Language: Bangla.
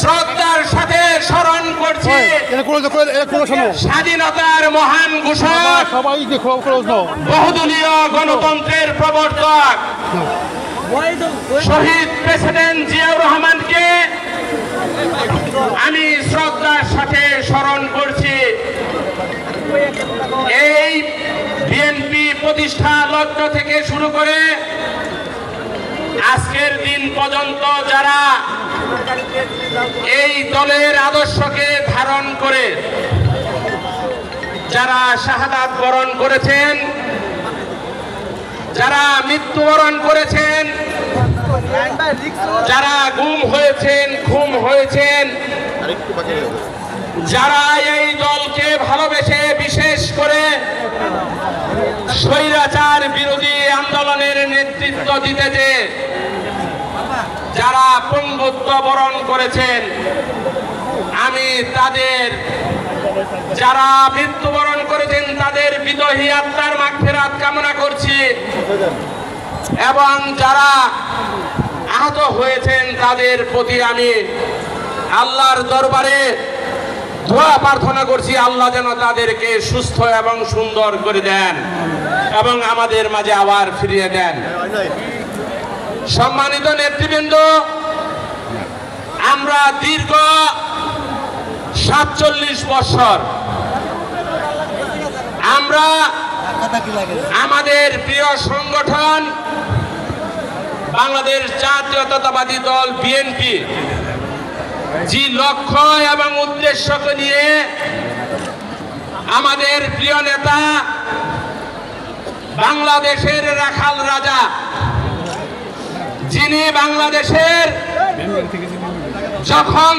শ্রদ্ধার সাথে স্মরণ করছি স্বাধীনতার মহান ঘোষক, বহুদলীয় গণতন্ত্রের প্রবর্তক শহীদ প্রেসিডেন্ট জিয়াউর রহমানকে আমি শ্রদ্ধার সাথে স্মরণ করছি। এই বিএনপি প্রতিষ্ঠা লগ্ন থেকে শুরু করে আজকের দিন পর্যন্ত যারা এই দলের আদর্শকে ধারণ করে যারা শাহাদাত বরণ করেছেন, যারা মৃত্যুবরণ করেছেন, যারা গুম হয়েছেন, খুন হয়েছেন, যারা এই দলকে ভালোবেসে বিশেষ করে স্বৈরাচার বিরোধী আন্দোলনের নেতৃত্ব দিতে যারা পঙ্গুত্ব বরণ করেছেন, আমি তাদের যারা মৃত্যুবরণ করেছেন তাদের বিদেহী আত্মার মাগফিরাত কামনা করছি এবং যারা আহত হয়েছেন তাদের প্রতি আমি আল্লাহর দরবারে দোয়া প্রার্থনা করছি, আল্লাহ যেন তাদেরকে সুস্থ এবং সুন্দর করে দেন এবং আমাদের মাঝে আবার ফিরিয়ে দেন। সম্মানিত নেতৃবৃন্দ, আমরা দীর্ঘ ৪৭ বছর আমরা আমাদের প্রিয় সংগঠন বাংলাদেশ জাতীয়তাবাদী দল বিএনপি যে লক্ষ্য এবং উদ্দেশ্যকে নিয়ে আমাদের প্রিয় নেতা বাংলাদেশের রাখাল রাজা, যিনি বাংলাদেশের যখন